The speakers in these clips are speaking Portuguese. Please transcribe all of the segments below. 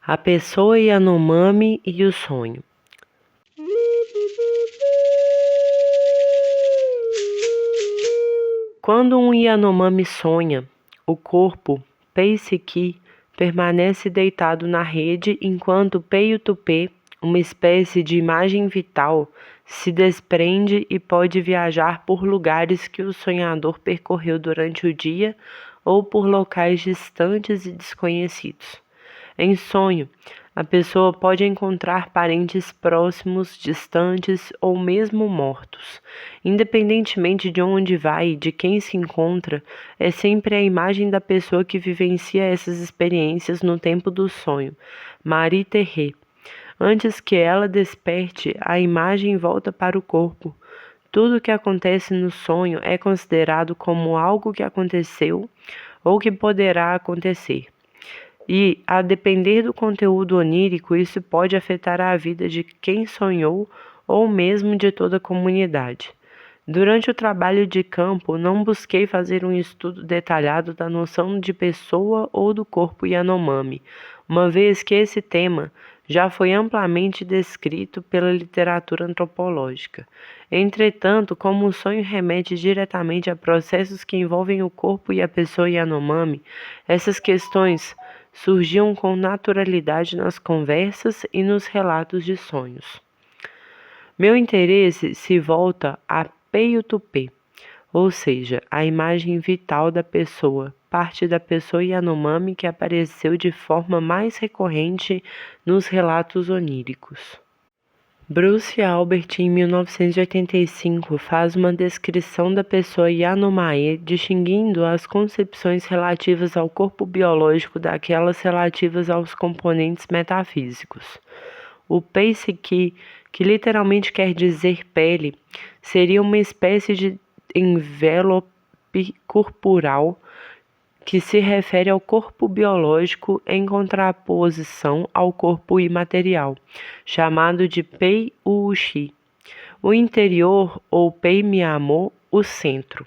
A pessoa Yanomami e o sonho. Quando um Yanomami sonha, o corpo, Pei-Siki, permanece deitado na rede enquanto Pei-Utupê, uma espécie de imagem vital, se desprende e pode viajar por lugares que o sonhador percorreu durante o dia ou por locais distantes e desconhecidos. Em sonho, a pessoa pode encontrar parentes próximos, distantes ou mesmo mortos. Independentemente de onde vai e de quem se encontra, é sempre a imagem da pessoa que vivencia essas experiências no tempo do sonho. Marie Terré. Antes que ela desperte, a imagem volta para o corpo. Tudo o que acontece no sonho é considerado como algo que aconteceu ou que poderá acontecer. E, a depender do conteúdo onírico, isso pode afetar a vida de quem sonhou ou mesmo de toda a comunidade. Durante o trabalho de campo, não busquei fazer um estudo detalhado da noção de pessoa ou do corpo Yanomami, uma vez que esse tema já foi amplamente descrito pela literatura antropológica. Entretanto, como o sonho remete diretamente a processos que envolvem o corpo e a pessoa Yanomami, essas questões surgiam com naturalidade nas conversas e nos relatos de sonhos. Meu interesse se volta a Pei-Utupê, ou seja, a imagem vital da pessoa, parte da pessoa Yanomami que apareceu de forma mais recorrente nos relatos oníricos. Bruce Albert, em 1985, faz uma descrição da pessoa Yanomami, distinguindo as concepções relativas ao corpo biológico daquelas relativas aos componentes metafísicos. O Pei-Siki, que literalmente quer dizer pele, seria uma espécie de envelope corporal que se refere ao corpo biológico em contraposição ao corpo imaterial, chamado de Pei-Uxi. O interior, ou Pei-Miamo, o centro.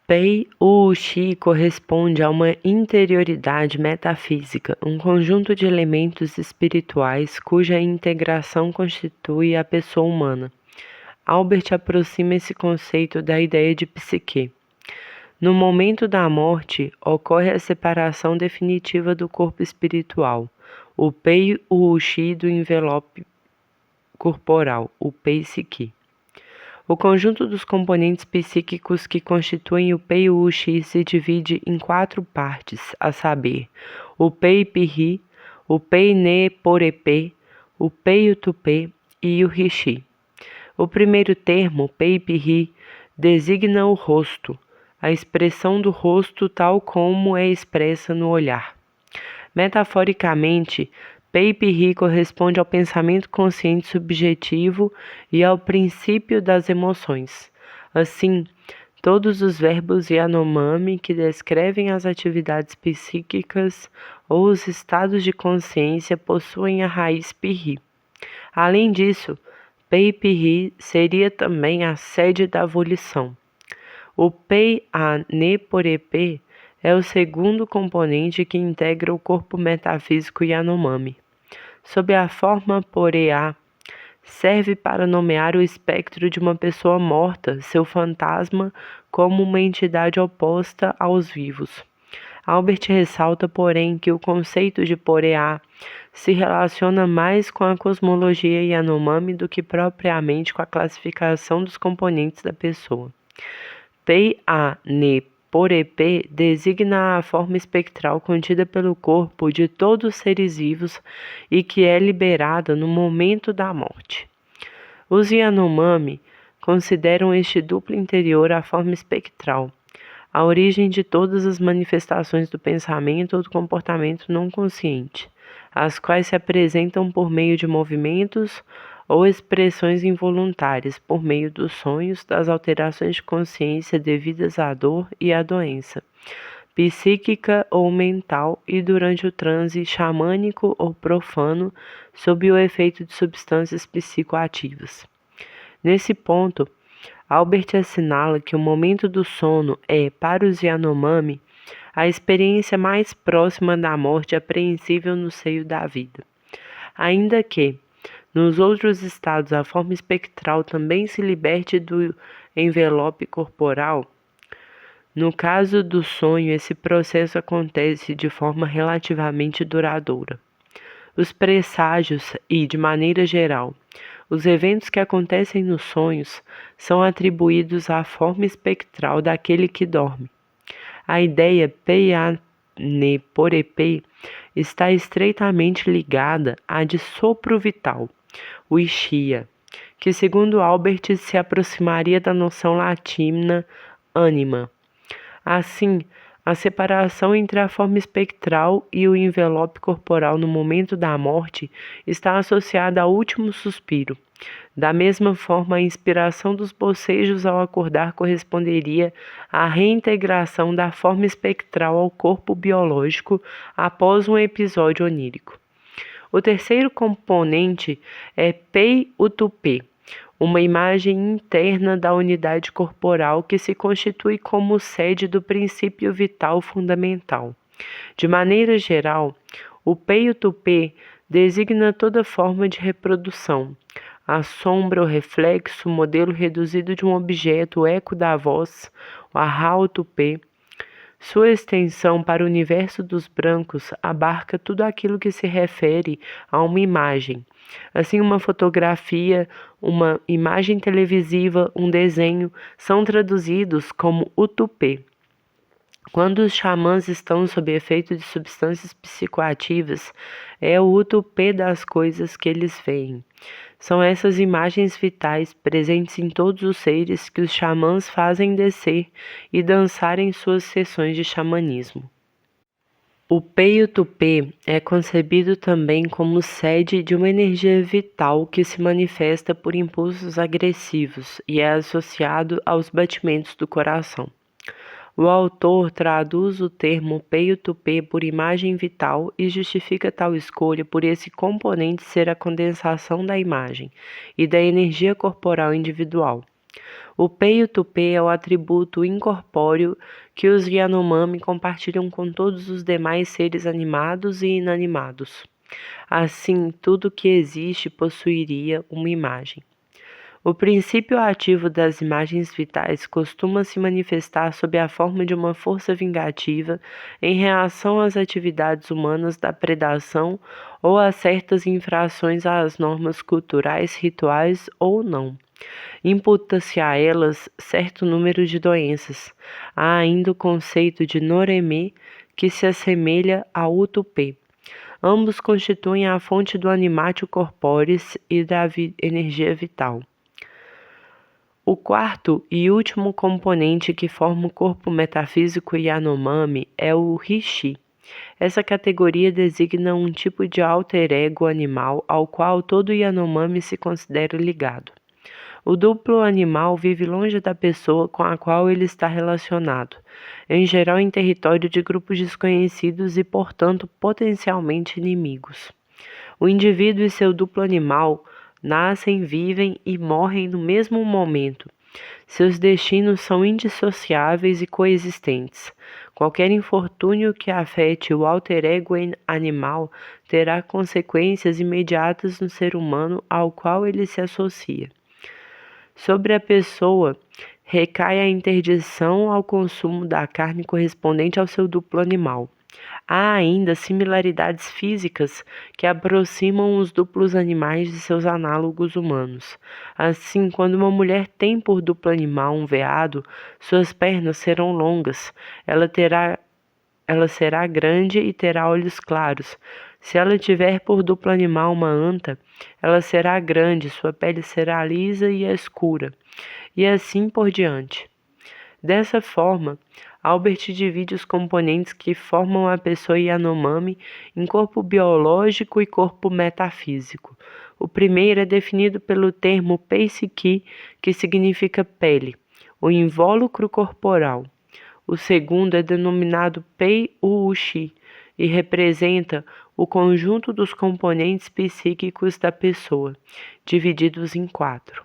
Pei-Uxi corresponde a uma interioridade metafísica, um conjunto de elementos espirituais cuja integração constitui a pessoa humana. Albert aproxima esse conceito da ideia de psique. No momento da morte, ocorre a separação definitiva do corpo espiritual, o Pei-Uxi, do envelope corporal, o Pei-Siki. O conjunto dos componentes psíquicos que constituem o Pei-Uxi se divide em 4 partes, a saber, o Pei-Pirri, o Pei-Ne-Porepê, o Pei-Utupê e o Rishi. O primeiro termo, Pei-Pirri, designa o rosto, a expressão do rosto tal como é expressa no olhar. Metaforicamente, Pei-Pirri corresponde ao pensamento consciente subjetivo e ao princípio das emoções. Assim, todos os verbos Yanomami que descrevem as atividades psíquicas ou os estados de consciência possuem a raiz Pirri. Além disso, Pei-Pirri seria também a sede da volição. O Pei-A-Ne-Porepê é o segundo componente que integra o corpo metafísico Yanomami. Sob a forma Poreá, serve para nomear o espectro de uma pessoa morta, seu fantasma, como uma entidade oposta aos vivos. Albert ressalta, porém, que o conceito de Poreá se relaciona mais com a cosmologia Yanomami do que propriamente com a classificação dos componentes da pessoa. Pei-A-Ne-Porepê designa a forma espectral contida pelo corpo de todos os seres vivos e que é liberada no momento da morte. Os Yanomami consideram este duplo interior a forma espectral, a origem de todas as manifestações do pensamento ou do comportamento não consciente, as quais se apresentam por meio de movimentos ou expressões involuntárias, por meio dos sonhos, das alterações de consciência devidas à dor e à doença, psíquica ou mental, e durante o transe xamânico ou profano, sob o efeito de substâncias psicoativas. Nesse ponto, Albert assinala que o momento do sono é, para os Yanomami, a experiência mais próxima da morte apreensível no seio da vida. Ainda que, nos outros estados, a forma espectral também se liberte do envelope corporal, no caso do sonho, esse processo acontece de forma relativamente duradoura. Os presságios e, de maneira geral, os eventos que acontecem nos sonhos são atribuídos à forma espectral daquele que dorme. A ideia Peiane-Porepê está estreitamente ligada à de sopro vital, o Ishia, que segundo Albert se aproximaria da noção latina ânima. Assim, a separação entre a forma espectral e o envelope corporal no momento da morte está associada ao último suspiro. Da mesma forma, a inspiração dos bocejos ao acordar corresponderia à reintegração da forma espectral ao corpo biológico após um episódio onírico. O terceiro componente é Pei-Utupê, uma imagem interna da unidade corporal que se constitui como sede do princípio vital fundamental. De maneira geral, o Pei-Utupê designa toda forma de reprodução. A sombra, o reflexo, o modelo reduzido de um objeto, o eco da voz, o Ahau-Tupê. Sua extensão para o universo dos brancos abarca tudo aquilo que se refere a uma imagem. Assim, uma fotografia, uma imagem televisiva, um desenho, são traduzidos como utupê. Quando os xamãs estão sob efeito de substâncias psicoativas, é o utupê das coisas que eles veem. São essas imagens vitais presentes em todos os seres que os xamãs fazem descer e dançar em suas sessões de xamanismo. O Pei-Utupê é concebido também como sede de uma energia vital que se manifesta por impulsos agressivos e é associado aos batimentos do coração. O autor traduz o termo Pei-Utupê por imagem vital e justifica tal escolha por esse componente ser a condensação da imagem e da energia corporal individual. O Pei-Utupê é o atributo incorpóreo que os Yanomami compartilham com todos os demais seres animados e inanimados. Assim, tudo que existe possuiria uma imagem. O princípio ativo das imagens vitais costuma se manifestar sob a forma de uma força vingativa em reação às atividades humanas da predação ou a certas infrações às normas culturais, rituais ou não. Imputa-se a elas certo número de doenças. Há ainda o conceito de Noremê, que se assemelha ao Utupê. Ambos constituem a fonte do animatio corporis e da energia vital. O quarto e último componente que forma o corpo metafísico Yanomami é o Rishi. Essa categoria designa um tipo de alter ego animal ao qual todo Yanomami se considera ligado. O duplo animal vive longe da pessoa com a qual ele está relacionado, em geral em território de grupos desconhecidos e, portanto, potencialmente inimigos. O indivíduo e seu duplo animal nascem, vivem e morrem no mesmo momento. Seus destinos são indissociáveis e coexistentes. Qualquer infortúnio que afete o alter ego animal terá consequências imediatas no ser humano ao qual ele se associa. Sobre a pessoa recai a interdição ao consumo da carne correspondente ao seu duplo animal. Há ainda similaridades físicas que aproximam os duplos animais de seus análogos humanos. Assim, quando uma mulher tem por duplo animal um veado, suas pernas serão longas, ela será grande e terá olhos claros. Se ela tiver por duplo animal uma anta, ela será grande, sua pele será lisa e escura, e assim por diante. Dessa forma, Albert divide os componentes que formam a pessoa Yanomami em corpo biológico e corpo metafísico. O primeiro é definido pelo termo Pei-Siki, que significa pele, o invólucro corporal. O segundo é denominado Pei-Uushi e representa o conjunto dos componentes psíquicos da pessoa, divididos em 4.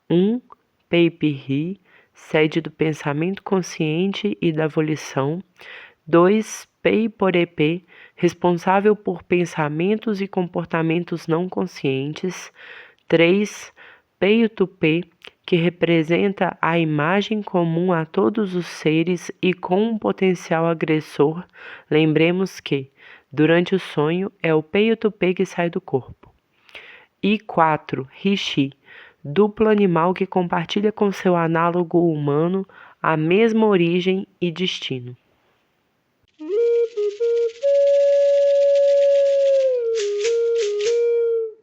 1. Pei-Piri, sede do pensamento consciente e da volição. 2. Pei-Porepê, responsável por pensamentos e comportamentos não conscientes. 3. Peio-Tupê, que representa a imagem comum a todos os seres e com um potencial agressor. Lembremos que, durante o sonho, é o Peio-Tupê que sai do corpo. E 4. Rishi, duplo animal que compartilha com seu análogo humano a mesma origem e destino.